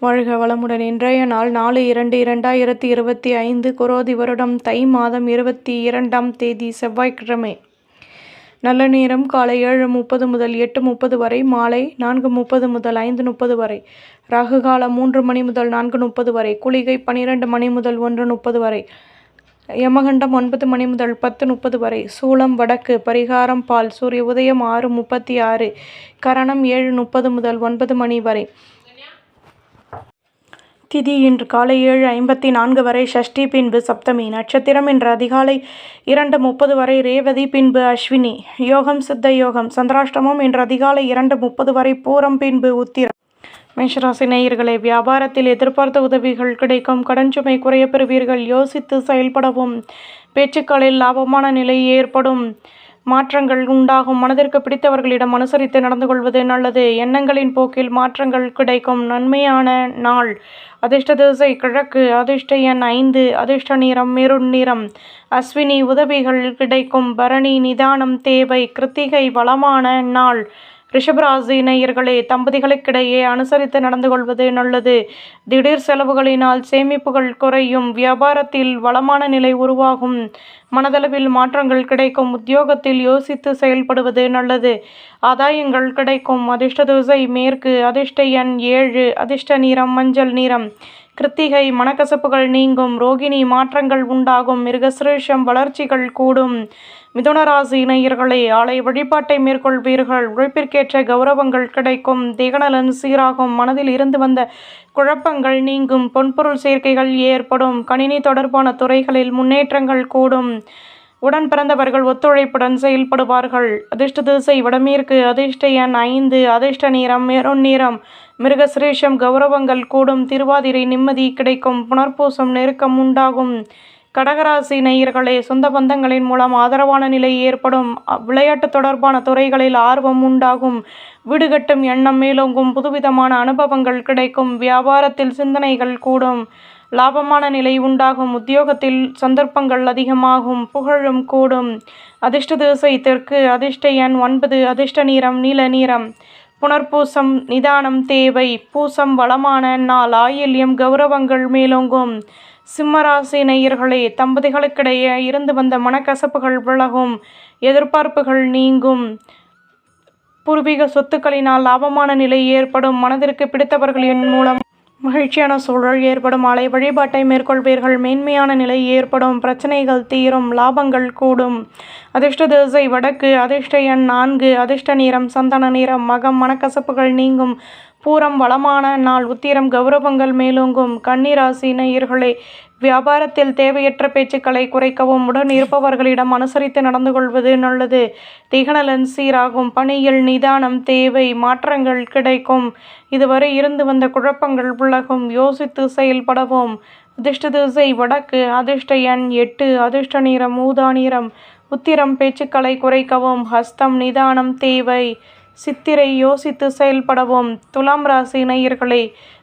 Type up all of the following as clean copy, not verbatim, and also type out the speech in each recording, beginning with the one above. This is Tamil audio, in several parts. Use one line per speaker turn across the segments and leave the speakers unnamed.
வாழ்க வளமுடன். இன்றைய நாள் 4/2/2025 குரோதி வருடம் தை மாதம் 22ஆம் தேதி செவ்வாய்க்கிழமை. நல்ல நேரம் காலை 7:30 முதல் 8:30 வரை, மாலை 4:30 முதல் 5:30 வரை, ராகு காலம் 3 மணி முதல் 4:30 வரை, குளிகை 12 மணி முதல் 1:30 வரை, யமகண்டம் 9 மணி முதல் 10:30 வரை, சூலம் வடக்கு, பரிகாரம் பால், சூரிய உதயம் 6:36, கரணம் 7:30 முதல் 9 மணி வரை, திதி இன்று காலை 7:54 வரை, சஷ்டி பின்பு சப்தமி, நட்சத்திரம் இன்று அதிகாலை 2:30 வரை, ரேவதி பின்பு அஸ்வினி, யோகம் சித்த யோகம், சந்திராஷ்டமம் இன்று அதிகாலை 2:30 வரை, பூரம் பின்பு உத்திரம். மேஷராசி நேயர்களே, வியாபாரத்தில் எதிர்பார்த்த உதவிகள் கிடைக்கும், கடன் சுமை குறைய பெறுவீர்கள், யோசித்து செயல்படவும், பேச்சுக்களில் லாபமான நிலை ஏற்படும், மாற்றங்கள் உண்டாகும், மனதிற்கு பிடித்தவர்களிடம் அனுசரித்து நடந்து கொள்வது நல்லது, எண்ணங்களின் போக்கில் மாற்றங்கள் கிடைக்கும், நன்மையான நாள், அதிர்ஷ்ட திசை கிழக்கு, அதிர்ஷ்ட எண் 5, அதிர்ஷ்ட நிறம் மெரூன் நிறம், அஸ்வினி உதவிகள் கிடைக்கும், பரணி நிதானம் தேவை, கிருத்திகை வளமான நாள். ரிஷபராசி நேயர்களே, தம்பதிகளுக்கிடையே அனுசரித்து நடந்து கொள்வது நல்லது, திடீர் செலவுகளினால் சேமிப்புகள் குறையும், வியாபாரத்தில் வளமான நிலை உருவாகும், மனதளவில் மாற்றங்கள் கிடைக்கும், உத்தியோகத்தில் யோசித்து செயல்படுவது நல்லது, ஆதாயங்கள் கிடைக்கும், அதிர்ஷ்ட திசை மேற்கு, அதிர்ஷ்ட எண் 7, அதிர்ஷ்ட நிறம் மஞ்சள் நிறம், கிருத்திகை மனக்கசப்புகள் நீங்கும், ரோகிணி மாற்றங்கள் உண்டாகும், மிருகசிரேஷம் வளர்ச்சிகள் கூடும். மிதுனராசி நேயர்களே, ஆலய வழிபாட்டை மேற்கொள்வீர்கள், உழைப்பிற்கேற்ற கௌரவங்கள் கிடைக்கும், தேகநலன் சீராகும், மனதில் இருந்து வந்த குழப்பங்கள் நீங்கும், பொன்பொருள் சேர்க்கைகள் ஏற்படும், கணினி தொடர்பான துறைகளில் முன்னேற்றங்கள் கூடும், உடன் பிறந்தவர்கள் ஒத்துழைப்புடன் செயல்படுவார்கள், அதிர்ஷ்ட திசை வடமேற்கு, அதிர்ஷ்ட எண் 5, அதிர்ஷ்ட நிறம் மெரூன் நிறம், மிருகசிரேஷம் கௌரவங்கள் கூடும், திருவாதிரை நிம்மதி கிடைக்கும், புனர்பூசம் நெருக்கம் உண்டாகும். கடகராசி நேயர்களே, சொந்த பந்தங்களின் மூலம் ஆதரவான நிலை ஏற்படும், விளையாட்டு தொடர்பான துறைகளில் ஆர்வம் உண்டாகும், வீடு கட்டும் எண்ணம் மேலோங்கும், புதுவிதமான அனுபவங்கள் கிடைக்கும், வியாபாரத்தில் சிந்தனைகள் கூடும், லாபமான நிலை உண்டாகும், உத்தியோகத்தில் சந்தர்ப்பங்கள் அதிகமாகும், புகழும் கூடும், அதிர்ஷ்ட திசை தெற்கு, அதிர்ஷ்ட எண் 9, அதிர்ஷ்ட நிறம் நீல நிறம், புனர்பூசம் நிதானம் தேவை, பூசம் வளமான நாள், ஆயில்யம் கௌரவங்கள் மேலோங்கும். சிம்மராசி நேயர்களே, தம்பதிகளுக்கிடையே இருந்து வந்த மனக்கசப்புகள் விலகும், எதிர்பார்ப்புகள் நீங்கும், பூர்வீக சொத்துக்களினால் லாபமான நிலை ஏற்படும், மனதிற்கு பிடித்தவர்களின் மூலம் மகிழ்ச்சியான சூழல் ஏற்படும், ஆலய வழிபாட்டை மேற்கொள்வீர்கள், மேன்மையான நிலை ஏற்படும், பிரச்சனைகள் தீரும், லாபங்கள் கூடும், அதிர்ஷ்ட திசை வடக்கு, அதிர்ஷ்ட எண் 4, அதிர்ஷ்ட நிறம் சந்தன நிறம், மகம் மனக்கசப்புகள் நீங்கும், பூரம் வளமான நாள், உத்திரம் கௌரவங்கள் மேலோங்கும். கன்னிராசி நேயர்களே, வியாபாரத்தில் தேவையற்ற பேச்சுக்களை குறைக்கவும், உடன் இருப்பவர்களிடம் அனுசரித்து நடந்து கொள்வது நல்லது, திகநலன் சீராகும், பணியில் நிதானம் தேவை, மாற்றங்கள் கிடைக்கும், இதுவரை இருந்து வந்த குழப்பங்கள் விலகும், யோசித்து செயல்படவும், அதிர்ஷ்ட திசை வடக்கு, அதிர்ஷ்ட எண் 8, அதிர்ஷ்ட நிறம் ஊதா நிறம், உத்திரம் பேச்சுக்களை குறைக்கவும், ஹஸ்தம் நிதானம் தேவை, சித்திரை யோசித்து செயல்படவும். துலாம் ராசி நேயர்களே,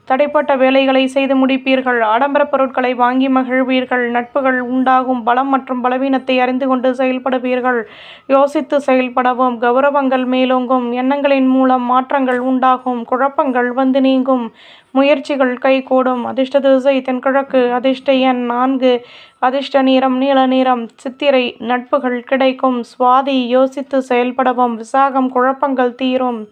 தடைப்பட்ட வேலைகளை செய்து முடிப்பீர்கள், ஆடம்பர பொருட்களை வாங்கி மகிழ்வீர்கள், நட்புகள் உண்டாகும், பலம் மற்றும் பலவீனத்தை அறிந்து கொண்டு செயல்படுவீர்கள், யோசித்து செயல்படவும், கௌரவங்கள் மேலோங்கும், எண்ணங்களின் மூலம் மாற்றங்கள் உண்டாகும், குழப்பங்கள் வந்து நீங்கும், முயற்சிகள் கைகூடும், அதிர்ஷ்ட திசை தென்கிழக்கு, அதிர்ஷ்ட எண் 4, அதிர்ஷ்ட நிறம் நீல நிறம், சித்திரை நட்புகள் கிடைக்கும், சுவாதி யோசித்து செயல்படவும், விசாகம் குழப்பங்கள் தீரும்.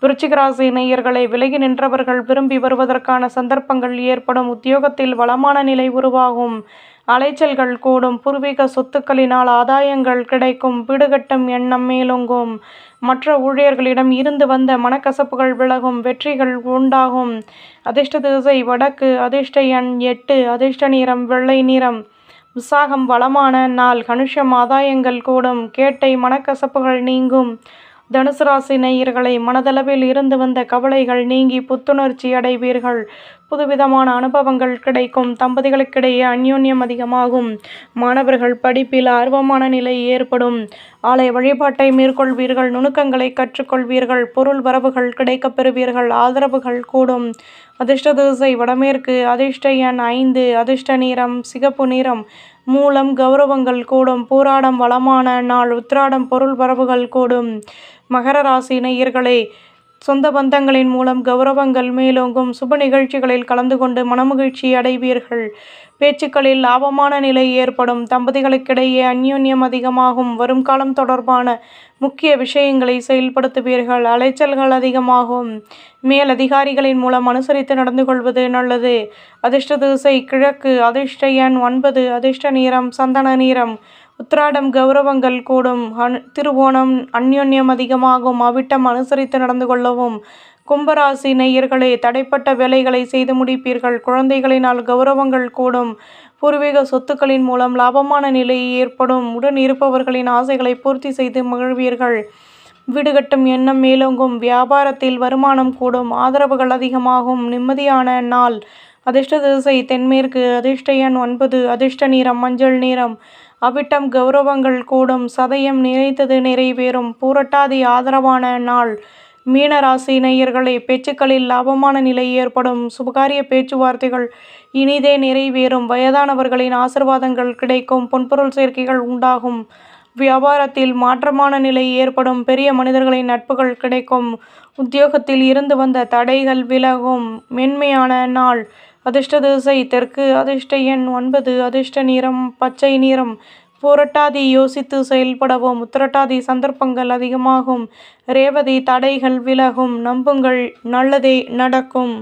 விருச்சிகராசி நேயர்களை, விலகி நின்றவர்கள் விரும்பி வருவதற்கான சந்தர்ப்பங்கள் ஏற்படும், உத்தியோகத்தில் வளமான நிலை உருவாகும், அலைச்சல்கள் கூடும், பூர்வீக சொத்துக்களினால் ஆதாயங்கள் கிடைக்கும், வீடு கட்டும் எண்ணம் மேலோங்கும், மற்ற ஊழியர்களிடம் இருந்து வந்த மனக்கசப்புகள் விலகும், வெற்றிகள் உண்டாகும், அதிர்ஷ்ட திசை வடக்கு, அதிர்ஷ்ட எண் 8, அதிர்ஷ்ட நிறம் வெள்ளை நிறம், விசாகம் வளமான நாள், கனுஷம் ஆதாயங்கள் கூடும், கேட்டை மனக்கசப்புகள் நீங்கும். தனுசு ராசி நேயர்களை, மனதளவில் இருந்து வந்த கவலைகள் நீங்கி புத்துணர்ச்சி அடைவீர்கள், புதுவிதமான அனுபவங்கள் கிடைக்கும், தம்பதிகளுக்கிடையே அந்யோன்யம் அதிகமாகும், மாணவர்கள் படிப்பில் ஆர்வமான நிலை ஏற்படும், ஆலய வழிபாட்டை மேற்கொள்வீர்கள், நுணுக்கங்களை கற்றுக்கொள்வீர்கள், பொருள் வரவுகள் கிடைக்கப் பெறுவீர்கள், ஆதரவுகள் கூடும், அதிர்ஷ்ட திசை வடமேற்கு, அதிர்ஷ்ட எண் 5, அதிர்ஷ்ட நிறம் சிகப்பு நிறம், மூலம் கௌரவங்கள் கூடும், பூராடம் வளமான நாள், உத்திராடம் பொருள் வரவுகள் கூடும். மகர ராசி நேயர்களே, சொந்த பந்தங்களின் மூலம் கௌரவங்கள் மேலோங்கும். சுப நிகழ்ச்சிகளில் கலந்து கொண்டு மனமகிழ்ச்சி அடைவீர்கள். பேச்சுக்களில் லாபமான நிலை ஏற்படும். தம்பதிகளுக்கிடையே அந்யோன்யம் அதிகமாகும். வரும் காலம் தொடர்பான முக்கிய விஷயங்களை செயல்படுத்துவீர்கள். அலைச்சல்கள் அதிகமாகும். மேலதிகாரிகளின் மூலம் அனுசரித்து நடந்து கொள்வது நல்லது. அதிர்ஷ்ட திசை கிழக்கு. அதிர்ஷ்ட எண் 9. அதிர்ஷ்ட நிறம் சந்தன நிறம். உத்திராடம் கௌரவங்கள் கூடும். திருவோணம் அந்யோன்யம் அதிகமாகும். அவிட்டம் அனுசரித்து நடந்து கொள்ளவும். கும்பராசி நேயர்களே, தடைப்பட்ட வேலைகளை செய்து முடிப்பீர்கள். குழந்தைகளினால் கௌரவங்கள் கூடும். பூர்வீக சொத்துக்களின் மூலம் லாபமான நிலை ஏற்படும். உடன் இருப்பவர்களின் ஆசைகளை பூர்த்தி செய்து மகிழ்வீர்கள். வீடு கட்டும் எண்ணம் மேலோங்கும். வியாபாரத்தில் வருமானம் கூடும். ஆதரவுகள் அதிகமாகும். நிம்மதியான நாள். அதிர்ஷ்ட திசை தென்மேற்கு. அதிர்ஷ்ட எண் 9. அதிர்ஷ்ட நிறம் மஞ்சள் நிறம். அவிட்டம் கௌரவங்கள் கூடும். சதயம் நினைத்தது நிறைவேறும். பூரட்டாதி ஆதரவான நாள். மீன ராசி நேயர்களே, பேச்சுக்களில் லாபமான நிலை ஏற்படும். சுபகாரிய பேச்சுவார்த்தைகள் இனிதே நிறைவேறும். வயதானவர்களின் ஆசிர்வாதங்கள் கிடைக்கும். பொன்பொருள் சேர்க்கைகள் உண்டாகும். வியாபாரத்தில் மாற்றமான நிலை ஏற்படும். பெரிய மனிதர்களின் நட்புகள் கிடைக்கும். உத்தியோகத்தில் இருந்து வந்த தடைகள் விலகும். மென்மையான நாள். அதிர்ஷ்ட திசை தெற்கு. அதிர்ஷ்ட எண் 9. அதிர்ஷ்ட நிறம் பச்சை நிறம். பூரட்டாதி யோசித்து செயல்படவும். உத்திரட்டாதி சந்தர்ப்பங்கள் அதிகமாகும். ரேவதி தடைகள் விலகும். நம்புங்கள், நல்லதே நடக்கும்.